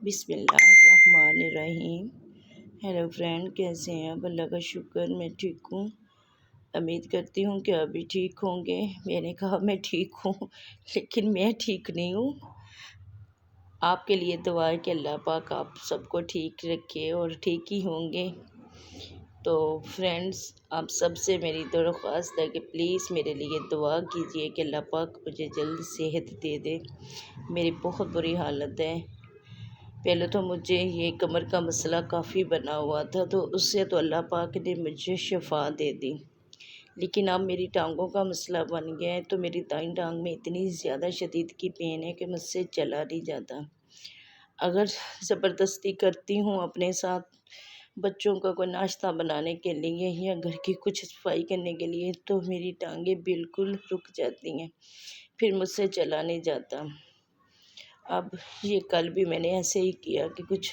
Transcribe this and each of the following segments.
بسم اللہ الرحمن الرحیم۔ ہیلو فرینڈ، کیسے ہیں آپ؟ اللہ کا شکر میں ٹھیک ہوں۔ امید کرتی ہوں کہ آپ بھی ٹھیک ہوں گے۔ میں نے کہا میں ٹھیک ہوں لیکن میں ٹھیک نہیں ہوں۔ آپ کے لیے دعا ہے کہ اللہ پاک آپ سب کو ٹھیک رکھے اور ٹھیک ہی ہوں گے۔ تو فرینڈز، آپ سب سے میری درخواست ہے کہ پلیز میرے لیے دعا کیجئے کہ اللہ پاک مجھے جلد صحت دے دے۔ میری بہت بری حالت ہے۔ پہلے تو مجھے یہ کمر کا مسئلہ کافی بنا ہوا تھا، تو اس سے تو اللہ پاک نے مجھے شفا دے دی، لیکن اب میری ٹانگوں کا مسئلہ بن گیا ہے۔ تو میری دائیں ٹانگ میں اتنی زیادہ شدید کی پین ہے کہ مجھ سے چلا نہیں جاتا۔ اگر زبردستی کرتی ہوں اپنے ساتھ بچوں کا کوئی ناشتہ بنانے کے لیے یا گھر کی کچھ صفائی کرنے کے لیے، تو میری ٹانگیں بالکل رک جاتی ہیں، پھر مجھ سے چلا نہیں جاتا۔ اب یہ کل بھی میں نے ایسے ہی کیا کہ کچھ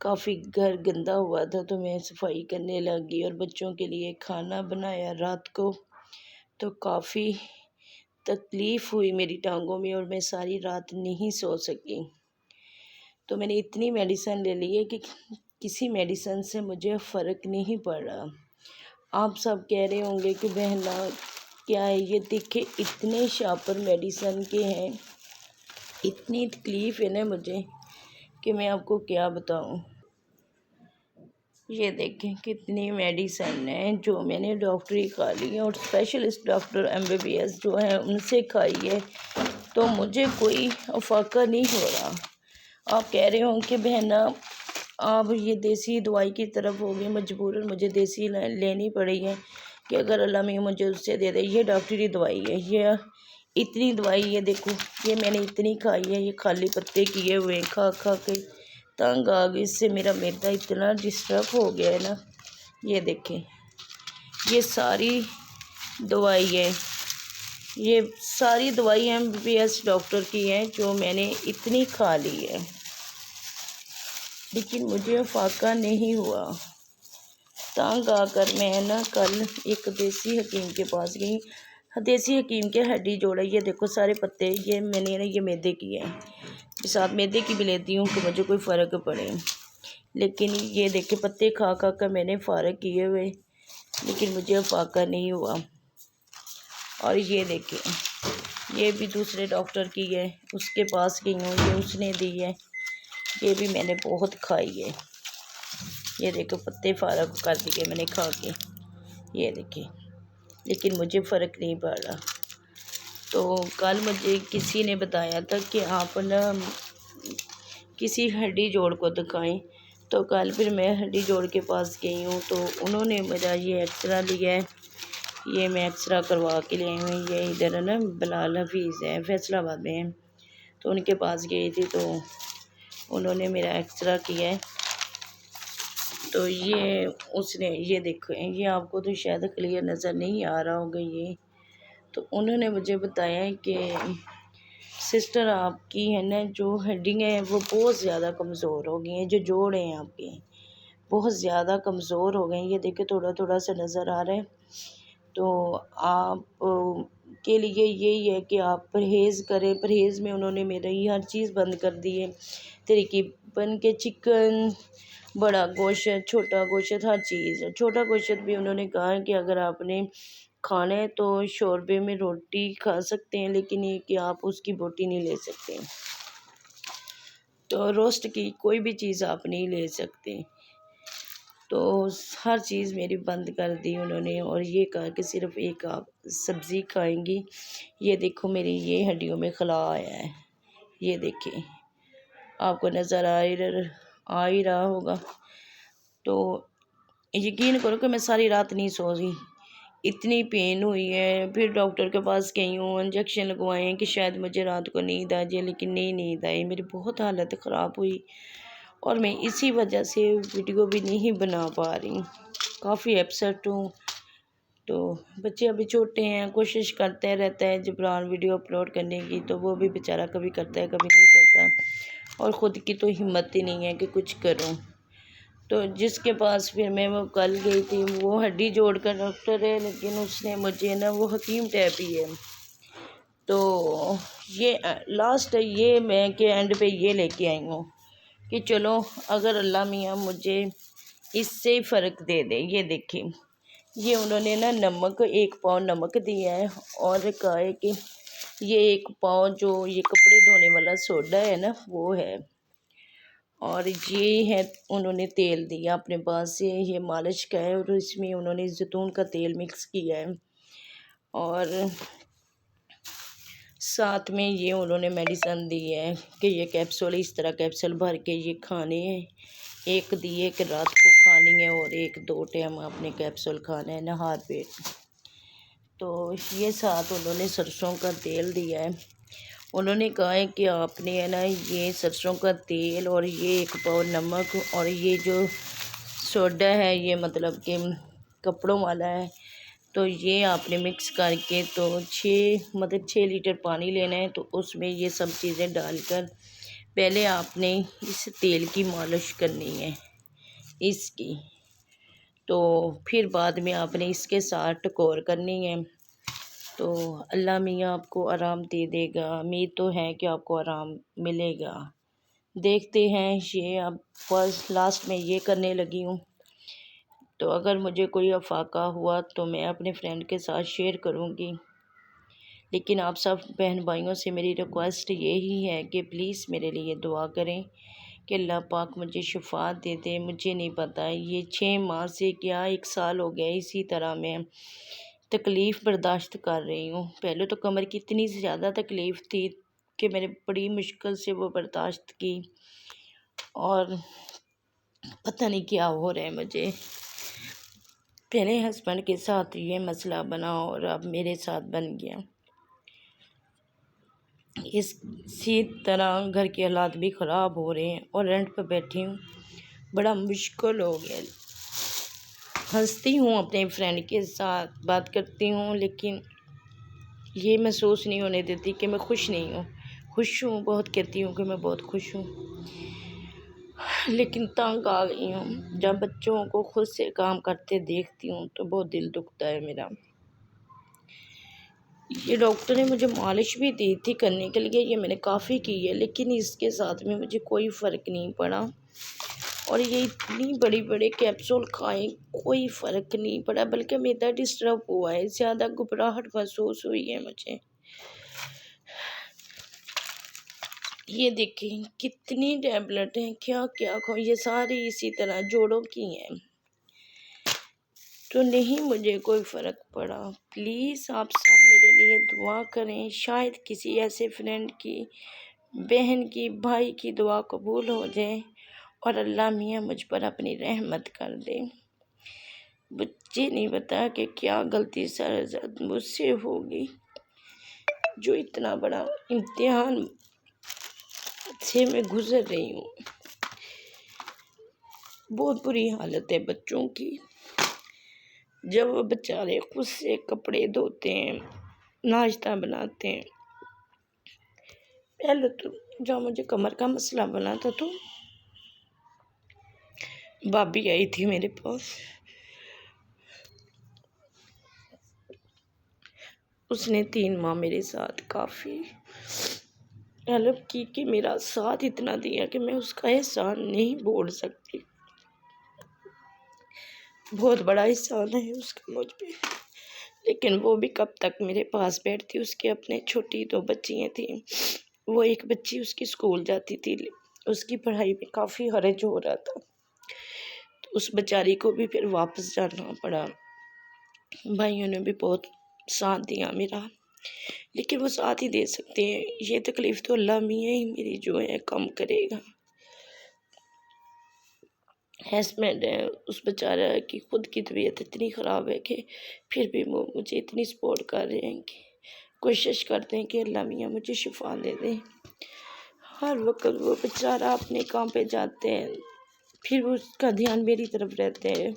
کافی گھر گندا ہوا تھا، تو میں صفائی کرنے لگی اور بچوں کے لیے کھانا بنایا رات کو، تو کافی تکلیف ہوئی میری ٹانگوں میں اور میں ساری رات نہیں سو سکی۔ تو میں نے اتنی میڈیسن لے لی ہے کہ کسی میڈیسن سے مجھے فرق نہیں پڑ رہا۔ آپ سب کہہ رہے ہوں گے کہ بہنا کیا ہے یہ؟ دیکھے اتنے شاپر میڈیسن کے ہیں، اتنی تکلیف ہے نا مجھے کہ میں آپ کو کیا بتاؤں۔ یہ دیکھیں کتنی میڈیسن ہیں جو میں نے ڈاکٹری کھا لی ہے، اور اسپیشلسٹ ڈاکٹر MBBS جو ہیں ان سے کھائی ہے، تو مجھے کوئی افاقہ نہیں ہو رہا۔ آپ کہہ رہے ہوں کہ بہنا آپ یہ دیسی دوائی کی طرف ہوگی، مجبوراً مجھے دیسی لینی پڑی ہے کہ اگر اللہ میں مجھے اس سے دے دے۔ یہ ڈاکٹری دوائی ہے، یہ اتنی دوائی، یہ دیکھو یہ میں نے اتنی کھائی ہے، یہ خالی پتے کیے ہوئے کھا کھا کے تنگ آ گئی۔ اس سے میرا معدہ اتنا ڈسٹرب ہو گیا ہے نا۔ یہ دیکھیں یہ ساری دوائی ہے، یہ ساری دوائی MBBS ڈاکٹر کی ہیں جو میں نے اتنی کھا لی ہے، لیکن مجھے فاقہ نہیں ہوا۔ تنگ آ کر میں نا کل ایک دیسی حکیم کے پاس گئی۔ دیسی حکیم کے ہڈی جوڑے، یہ دیکھو سارے پتے، یہ میں نے نا یہ میدے کی ہیں، ساتھ میدے کی بھی لیتی ہوں کہ مجھے کوئی فرق پڑے، لیکن یہ دیکھیں پتے کھا کھا کر میں نے فارغ کیے ہوئے، لیکن مجھے فاقہ نہیں ہوا۔ اور یہ دیکھیں یہ بھی دوسرے ڈاکٹر کی ہے، اس کے پاس گئی ہوں، یہ اس نے دی ہے، یہ بھی میں نے بہت کھائی ہے۔ یہ دیکھو پتے فارغ کر دیے میں نے کھا کے، یہ دیکھیں، لیکن مجھے فرق نہیں پڑ رہا۔ تو کل مجھے کسی نے بتایا تھا کہ آپ نا کسی ہڈی جوڑ کو دکھائیں، تو کل پھر میں ہڈی جوڑ کے پاس گئی ہوں، تو انہوں نے میرا یہ ایکسرا لیا ہے، یہ میں ایکسرا کروا کے لے آئی ہوں۔ یہ ادھر ہے نا بلال حفیظ ہے، فیصل آباد میں ہیں، تو ان کے پاس گئی تھی، تو انہوں نے میرا ایکسرا کیا ہے۔ تو یہ اس نے یہ دیکھو، یہ آپ کو تو شاید کلیئر نظر نہیں آ رہا ہوگا یہ، تو انہوں نے مجھے بتایا ہے کہ سسٹر آپ کی ہے نا جو ہڈیاں ہیں وہ بہت زیادہ کمزور ہو گئی ہیں، جو جوڑ ہیں آپ کے بہت زیادہ کمزور ہو گئے ہیں۔ یہ دیکھیں تھوڑا تھوڑا سا نظر آ رہا ہے۔ تو آپ کے لیے یہی ہے کہ آپ پرہیز کریں۔ پرہیز میں انہوں نے میری ہر چیز بند کر دی ہے، تقریباً کہ چکن، بڑا گوشت، چھوٹا گوشت، ہر چیز۔ چھوٹا گوشت بھی انہوں نے کہا کہ اگر آپ نے کھانا ہے تو شوربے میں روٹی کھا سکتے ہیں، لیکن یہ کہ آپ اس کی بوٹی نہیں لے سکتے، تو روسٹ کی کوئی بھی چیز آپ نہیں لے سکتے۔ تو ہر چیز میری بند کر دی انہوں نے، اور یہ کہا کہ صرف ایک آپ سبزی کھائیں گی۔ یہ دیکھو میری یہ ہڈیوں میں خلا آیا ہے، یہ دیکھیں آپ کو نظر آ ہی رہا ہوگا۔ تو یقین کرو کہ میں ساری رات نہیں سو رہی، اتنی پین ہوئی ہے۔ پھر ڈاکٹر کے پاس گئی ہوں، انجیکشن لگوائے ہیں کہ شاید مجھے رات کو نیند آ جائے، لیکن نہیں نیند آئی، میری بہت حالت خراب ہوئی، اور میں اسی وجہ سے ویڈیو بھی نہیں بنا پا رہی، کافی اپسیٹ ہوں۔ تو بچے ابھی چھوٹے ہیں، کوشش کرتے رہتا ہے جبران ویڈیو اپلوڈ کرنے کی، تو وہ بھی بیچارہ کبھی کرتا ہے کبھی نہیں کرتا، اور خود کی تو ہمت ہی نہیں ہے کہ کچھ کروں۔ تو جس کے پاس پھر میں وہ کل گئی تھی، وہ ہڈی جوڑ کا ڈاکٹر ہے، لیکن اس نے مجھے نا وہ حکیم ٹیپ ہی ہے، تو یہ لاسٹ ہے، یہ میں کہ اینڈ پہ یہ لے کے آئی ہوں۔ کہ چلو اگر اللہ میاں مجھے اس سے فرق دے دے۔ یہ دیکھیں، یہ انہوں نے نا نمک 1 پاؤ نمک دیا ہے، اور کہا ہے کہ یہ 1 پاؤ جو یہ کپڑے دھونے والا سوڈا ہے نا وہ ہے، اور یہ ہے انہوں نے تیل دیا اپنے پاس سے، یہ مالش کا ہے، اور اس میں انہوں نے زیتون کا تیل مکس کیا ہے، اور ساتھ میں یہ انہوں نے میڈیسن دی ہے کہ یہ کیپسول اس طرح کیپسول بھر کے یہ کھانے ہیں، ایک دیے کہ رات کو کھانی ہے، اور 1-2 ٹائم اپنے کیپسول کھانا ہے نہار پیٹ۔ تو یہ ساتھ انہوں نے سرسوں کا تیل دیا ہے، انہوں نے کہا ہے کہ آپ نے ہے نا یہ سرسوں کا تیل اور یہ 1 پاؤ نمک اور یہ جو سوڈا ہے یہ مطلب کہ کپڑوں والا ہے، تو یہ آپ نے مکس کر کے تو 6 لیٹر پانی لینا ہے، تو اس میں یہ سب چیزیں ڈال کر پہلے آپ نے اس تیل کی مالش کرنی ہے اس کی، تو پھر بعد میں آپ نے اس کے ساتھ ٹکور کرنی ہے، تو اللہ میاں آپ کو آرام دے دے گا، امید تو ہے کہ آپ کو آرام ملے گا۔ دیکھتے ہیں، یہ اب فرسٹ لاسٹ میں یہ کرنے لگی ہوں، تو اگر مجھے کوئی افاقہ ہوا تو میں اپنے فرینڈ کے ساتھ شیئر کروں گی، لیکن آپ سب بہن بھائیوں سے میری ریکویسٹ یہی ہے کہ پلیز میرے لیے دعا کریں کہ اللہ پاک مجھے شفا دے دے۔ مجھے نہیں پتہ، یہ 6 ماہ سے کیا 1 سال ہو گیا اسی طرح میں تکلیف برداشت کر رہی ہوں۔ پہلے تو کمر کی اتنی زیادہ تکلیف تھی کہ میں نے بڑی مشکل سے وہ برداشت کی، اور پتہ نہیں کیا ہو رہا ہے مجھے۔ پہلے ہسبینڈ کے ساتھ یہ مسئلہ بنا اور اب میرے ساتھ بن گیا، اسی طرح گھر کے حالات بھی خراب ہو رہے ہیں، اور رینٹ پہ بیٹھی ہوں، بڑا مشکل ہو گیا۔ ہنستی ہوں اپنے فرینڈ کے ساتھ بات کرتی ہوں، لیکن یہ محسوس نہیں ہونے دیتی کہ میں خوش نہیں ہوں۔ خوش ہوں، بہت کہتی ہوں کہ میں بہت خوش ہوں، لیکن تنگ آ گئی ہوں۔ جب بچوں کو خود سے کام کرتے دیکھتی ہوں تو بہت دل دکھتا ہے میرا۔ یہ ڈاکٹر نے مجھے مالش بھی دی تھی کرنے کے لیے، یہ میں نے کافی کی ہے، لیکن اس کے ساتھ میں مجھے کوئی فرق نہیں پڑا، اور یہ اتنی بڑی بڑے کیپسول کھائیں کوئی فرق نہیں پڑا، بلکہ میرا ڈسٹرب ہوا ہے، زیادہ گھبراہٹ محسوس ہوئی ہے مجھے۔ یہ دیکھیں کتنی ٹیبلٹ ہیں، کیا کیا کھاؤ، یہ ساری اسی طرح جوڑوں کی ہیں، تو نہیں مجھے کوئی فرق پڑا۔ پلیز آپ سب میرے لیے دعا کریں، شاید کسی ایسے فرینڈ کی، بہن کی، بھائی کی دعا قبول ہو جائے، اور اللہ میاں مجھ پر اپنی رحمت کر دے۔ مجھے نہیں پتا کہ کیا غلطی سرزد مجھ سے ہوگی، جو اتنا بڑا امتحان سے میں گزر رہی ہوں۔ بہت بری حالت ہے بچوں کی، جب وہ بیچارے خود سے کپڑے دھوتے ہیں، ناشتہ بناتے ہیں۔ پہلے تو جب مجھے کمر کا مسئلہ بنا تھا تو بھابی آئی تھی میرے پاس، اس نے 3 ماہ میرے ساتھ کافی ہیلپ کی، کہ میرا ساتھ اتنا دیا کہ میں اس کا احسان نہیں بول سکتی، بہت بڑا احسان ہے اس کا مجھ پہ۔ لیکن وہ بھی کب تک میرے پاس بیٹھتی، اس کے اپنے چھوٹی 2 بچیاں تھیں، وہ ایک بچی اس کی اسکول جاتی تھی، اس کی پڑھائی میں کافی حرج ہو رہا تھا، تو اس بیچاری کو بھی پھر واپس جانا پڑا۔ بھائیوں نے بھی بہت ساتھ دیا میرا، لیکن وہ ساتھ ہی دے سکتے ہیں، یہ تکلیف تو اللہ میاں ہی میری جو ہے کم کرے گا۔ ہسبینڈ ہے اس بیچارہ کی خود کی طبیعت اتنی خراب ہے کہ پھر بھی وہ مجھے اتنی سپورٹ کر رہے ہیں کہ کوشش کرتے ہیں کہ اللہ میاں مجھے شفا دے دیں۔ ہر وقت وہ بیچارہ اپنے کام پہ جاتے ہیں، پھر اس کا دھیان میری طرف رہتے ہیں،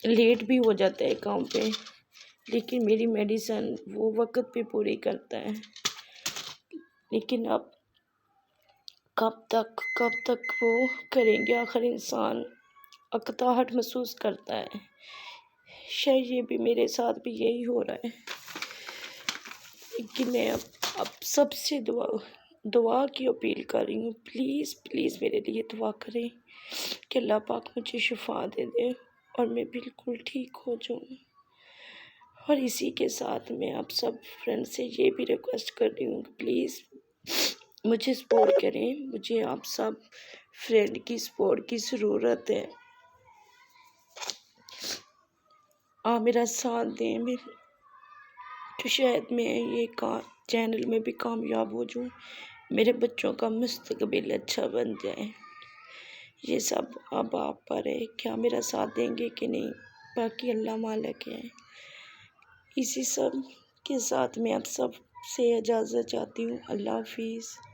لیٹ بھی ہو جاتا ہے کام پہ، لیکن میری میڈیسن وہ وقت پہ پوری کرتا ہے۔ لیکن اب کب تک وہ کریں گے، آخر انسان اکتاہٹ محسوس کرتا ہے، شاید یہ بھی میرے ساتھ بھی یہی ہو رہا ہے، لیکن میں اب سب سے دعا دعا کی اپیل کر رہی ہوں، پلیز پلیز میرے لیے دعا کریں کہ اللہ پاک مجھے شفا دے دے اور میں بالکل ٹھیک ہو جاؤں۔ اور اسی کے ساتھ میں آپ سب فرینڈ سے یہ بھی ریکویسٹ کر رہی ہوں کہ پلیز مجھے سپورٹ کریں، مجھے آپ سب فرینڈ کی سپورٹ کی ضرورت ہے۔ آپ میرا ساتھ دیں تو شاید میں یہ چینل میں بھی کامیاب ہو جاؤں، میرے بچوں کا مستقبل اچھا بن جائے۔ یہ سب اب آپ پر ہے، کیا میرا ساتھ دیں گے کہ نہیں، باقی اللہ مالک ہے۔ اسی سب کے ساتھ میں آپ سب سے اجازت چاہتی ہوں۔ اللہ حافظ۔